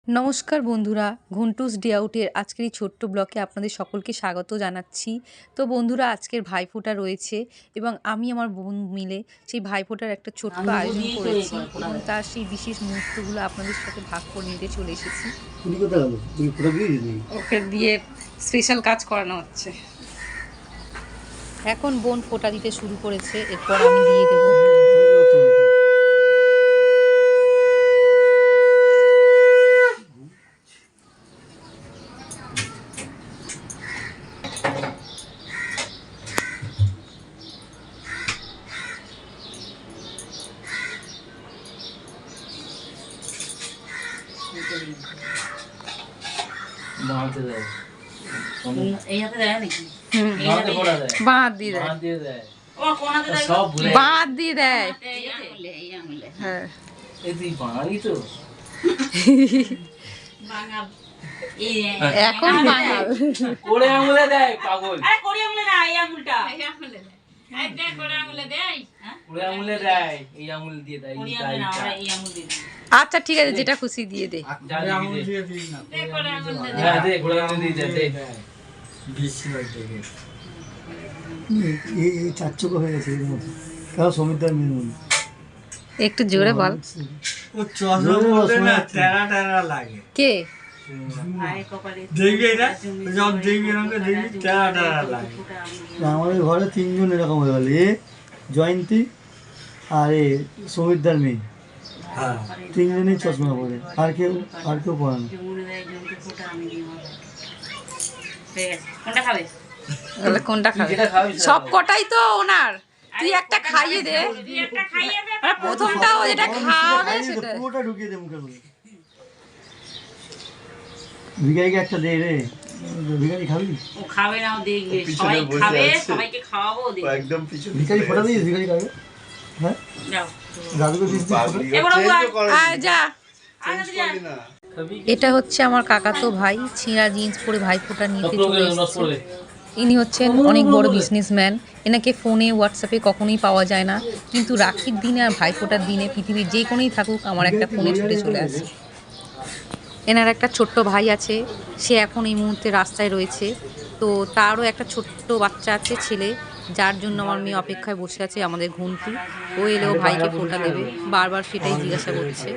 নমস্কার বন্ধুরা, ঘুন্টুস ডে আউটের আজকের এই ছোট্ট ব্লগে আপনাদের সকলকে স্বাগত জানাচ্ছি। তো বন্ধুরা, আজকের ভাইফোঁটা রয়েছে এবং আমি আমার বোন মিলে সেই ভাইফোঁটার একটা ছোট্ট আয়োজন করেছি এবং তার সেই বিশেষ মুহূর্তগুলো আপনাদের সাথে ভাগ করে নিতে চলে এসেছি। ওকে দিয়ে স্পেশাল কাজ করানো হচ্ছে। এখন বোন ফোঁটা দিতে শুরু করেছে, এরপর আমি দিয়ে দেবো। বাঁধ দিয়ে দেয়, বাঁধ দিয়ে দেয়। হ্যাঁ, এখন বাঙাল কোড়ে আঙুলে দেয় পাগল। কোড়ে আঙুলে না, এই আঙুলটা, এই আঙুলে দেয়। এই দেখ কোড়ে আঙুলে দেয়, হ্যাঁ কোড়ে আঙুলে দেয়, এই আঙুল দিয়ে দেয়। কোড়ে আঙুলে না, আমরা এই আঙুল দিয়ে দিই। আচ্ছা ঠিক আছে, যেটা খুশি দিয়ে দে। যা আঙুল দিয়ে দিই না। দেখ কোড়ে আঙুল দে। হ্যাঁ দে, কোড়ে আঙুল দিয়ে দে। বেশি লাগবে এই চারচক হয়ে গেছে এর মধ্যে কারণ সমিতার মেয়ে একটু জোরে বল। ও চশমা পরলে না টেরা টেরা লাগে। কে আয় কপালে দেখবি না যখন দেখবি আমাকে দেখবি টেরা টেরা লাগে। আমাদের ঘরে তিনজন এরকম হয়ে গেল, এ জয়ন্তী আর এ সমিতার মেয়ে, হ্যাঁ তিনজনই চশমা পরে, আর কেউ পরে না। জমুনে দেয়, জমুনে ফোঁটা আমি দিই মাথায়। ঠিক আছে, কোনটা খাবে? তাহলে কোনটা খাবে? যেটা খাবি সব কটাই তো ওনার, তুই একটা খাইয়ে দে। তুই একটা খাইয়ে দে। মানে প্রথমটা ও যেটা খাওয়াবে সেটা। পুরোটা ঢুকিয়ে দে মুখের মধ্যে। ভিখারিকে একটা দে রে, ভিখারি খাবি? ও খাবে না, ও দেখবে সবাই খাবে, সবাইকে খাওয়াবো, ও দেখবে। একদম পিছনে ভিখারি ফোটা দিস, ভিখারি খাবে। হ্যাঁ যাও দাদুকে দিস যা। করবি না। এটা হচ্ছে আমার কাকাতো ভাই, ছিঁড়া জিন্স পরে ভাইফোঁটা নিতে চলে এসেছে। ইনি হচ্ছেন অনেক বড় বিজনেসম্যান। এনাকে ফোনে হোয়াটসঅ্যাপে কখনোই পাওয়া যায় না, কিন্তু রাখির দিনে আর ভাইফোঁটার দিনে পৃথিবীর যে কোনোই থাকুক আমার একটা ফোনে ছুটে চলে আসে। এনার একটা ছোট্ট ভাই আছে, সে এখন এই মুহূর্তে রাস্তায় রয়েছে। তো তারও একটা ছোট্ট বাচ্চা আছে, ছেলে, যার জন্য আমার মেয়ে অপেক্ষায় বসে আছে, আমাদের ঘুন্টু। ও এলেও ভাইকে ফোঁটা দেবে, বারবার সেটাই জিজ্ঞাসা করছে।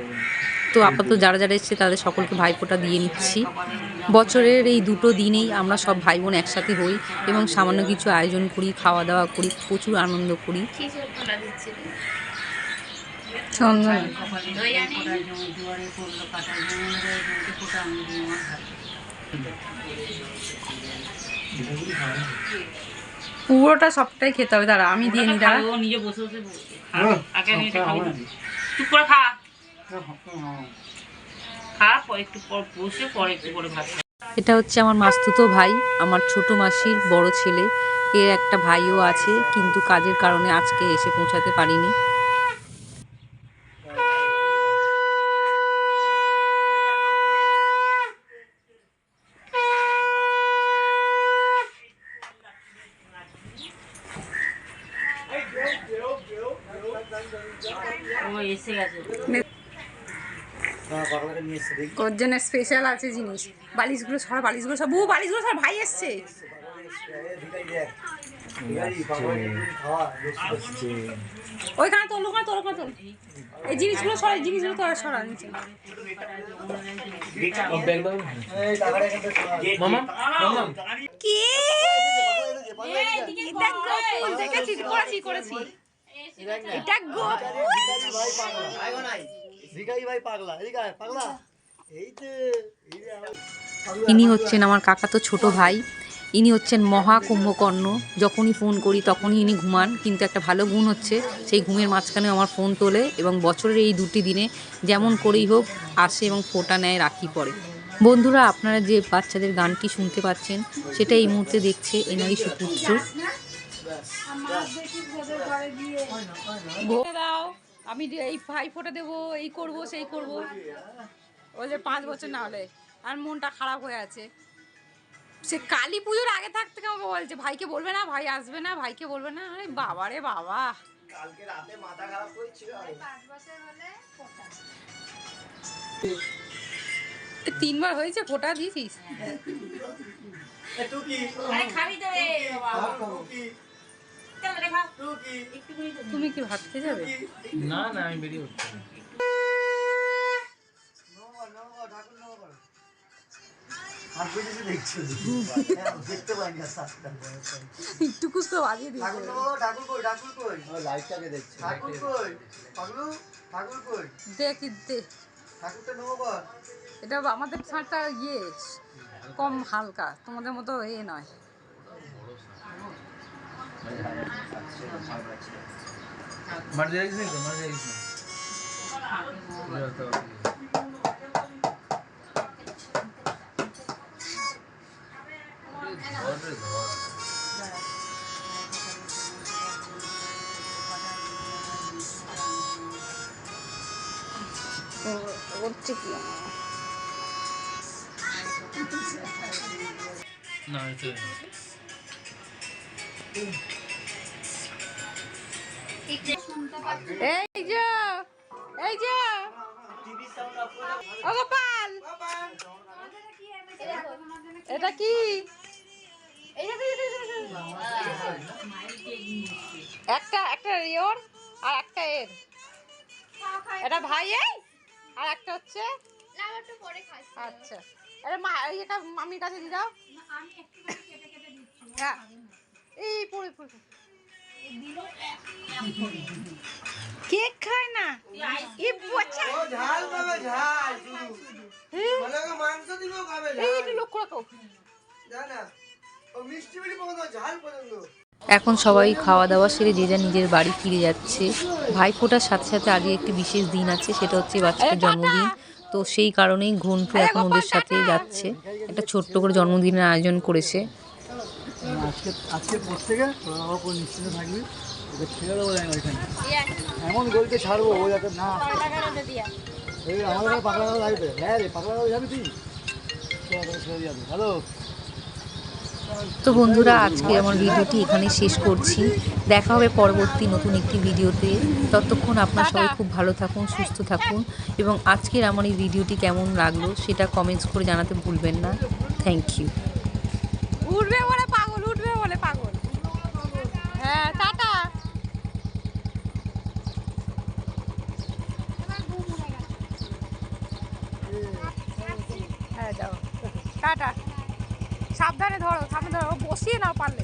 তো আপাতত যারা যারা এসছে তাদের সকলকে ভাইফোঁটা দিয়ে নিচ্ছি। বছরের এই দুটো দিনেই আমরা সব ভাই বোন একসাথে হই এবং সামান্য কিছু আয়োজন করি, খাওয়া দাওয়া করি, প্রচুর আনন্দ করি। চন্দন কপালে দই আনি, জোয়ারে পড়লো কাটা, জমুনে দেয়, জমুনে ফোঁটা আমি দিই মাথায়। পুরোটা সবটাই খেতে হবে, দাঁড়া আমি দিয়ে নি, দাঁড়া। ও নিজে বসে বসে আগে আমি এটা খাবো না, চুপ করে খা, খা, পরে একটু পর বসে, পরে একটু করে ভাত খা। এটা হচ্ছে আমার মাসতুতো ভাই, আমার ছোট মাসির বড় ছেলে। এর একটা ভাইও আছে, কিন্তু কাজের কারণে আজকে এসে পৌঁছাতে পারিনি। ও এসে গেছে। ওর জন্য স্পেশাল আছে জিনিস। বালিশগুলো সর, বালিশগুলো সব, বালিশগুলো সর, ভাই এসছে। ওইখানে তোল, ওখানে তোল, ওখানে তোল। এই জিনিসগুলো সর, এই জিনিসগুলো তো সরা নিচে। কে এটা গোপুল দেখেছি, করেছি এটা গোপুল। ইনি হচ্ছেন আমার কাকাতো ছোট ভাই। ইনি হচ্ছেন মহা কুম্ভকর্ণ। যখনই ফোন করি তখনই ইনি ঘুমান, কিন্তু একটা ভালো গুণ হচ্ছে সেই ঘুমের মাঝখানেও আমার ফোন তোলে এবং বছরের এই দুটি দিনে যেমন করেই হোক আসে এবং ফোঁটা নেয়, রাখি পরে। বন্ধুরা, আপনারা যে বাচ্চাদের গানটি শুনতে পাচ্ছেন সেটা এই মুহূর্তে দেখছে এনারই সুপুত্র। দাও, আমি এই ভাইফোঁটা দেবো, এই করবো, সেই করবো। ওই যে 5 বছর না হলে আর মনটা খারাপ হয়ে আছে। সে কালী পুজোর আগে থাকতে আমাকে বলছে ভাইকে বলবে না, ভাই আসবে না, ভাইকে বলবে না। আরে বাবা রে বাবা, কালকে রাতে মাথা খারাপ করেছিল। 5 বছর হলে 3বার হয়েছে, ফোঁটা দিয়েছিস? টুকি আরে খাবি তো রে বাবা টুকি চল রে খা টুকি একটুখানি তো তুমি কি ভাত খেয়ে যাবে? না না আমি বেরিয়ে উঠছি ঠাকুর নমস্কার হাত বেরিয়েছে দেখছো দেখতে পাইনি আর সাতটা একটু কুছ তো বাজিয়ে দিয়েছে। ঠাকুর নমস্কার ঠাকুর কই ঠাকুর কই লাইটটাকে দেখছি ঠাকুর কই পাগলু ঠাকুর কই দেখি দে, ঠাকুরটা নমস্কার এটা আমাদের ছাঁটটা কম হালকা, তোমাদের মতো নয়। মার দিয়ে রাখিস তো মার দিয়ে রাখিস হচ্ছে কি না এটা এই যে ও গোপাল, এটা কি? একটা রিওর আর একটা এর, এটা ভাই এই আর একটা হচ্ছে আচ্ছা। এটা এটা মামির কাছে দিয়ে দাও। হ্যাঁ এই পড়ে পড়ে কেক খায় না এই বাচ্চা, ঝাল পাবে ঝাল শুধু মাংস দিবেও খাবে এই একটু লক্ষ্য রাখো। জানা ও মিষ্টি মিষ্টি পছন্দ ঝাল পছন্দ। এখন সবাই খাওয়া দাওয়া সেরে যে যার নিজের বাড়ি ফিরে যাচ্ছে। ভাইফোঁটার সাথে সাথে আগে একটি বিশেষ দিন আছে, সেটা হচ্ছে বাচ্চার জন্মদিন। তো সেই কারণেই ঘন্টু এখন ওদের সাথে যাচ্ছে, একটা ছোট্ট করে জন্মদিনের আয়োজন করেছে। আজকে পর থেকে তোরা বাবা কোন নিশ্চিন্তে থাকবি, ওকে ছেড়ে দেবো ওইখানে এমন গলিতে ছাড়বো ও যাতে না এই আমাদের পাকড়া গাড়ি লাগবে। হ্যাঁ রে পাকড়া গাড়ি যাবি তুই ছেড়ে যাবি। হ্যালো তো বন্ধুরা, আজকে আমার ভিডিওটি এখানে শেষ করছি। দেখা হবে পরবর্তী নতুন একটি ভিডিওতে। ততক্ষণ আপনারা সবাই খুব ভালো থাকুন, সুস্থ থাকুন, এবং আজকের আমার এই ভিডিওটি কেমন লাগলো সেটা কমেন্টস করে জানাতে ভুলবেন না। Thank you. উঠবে বলে পাগল, উঠবে বলে পাগল। হ্যাঁ টাটা। হ্যাঁ যাও টাটা। সাবধানে ধরো, সামনে ধরো, বসিয়ে নাও পারলে।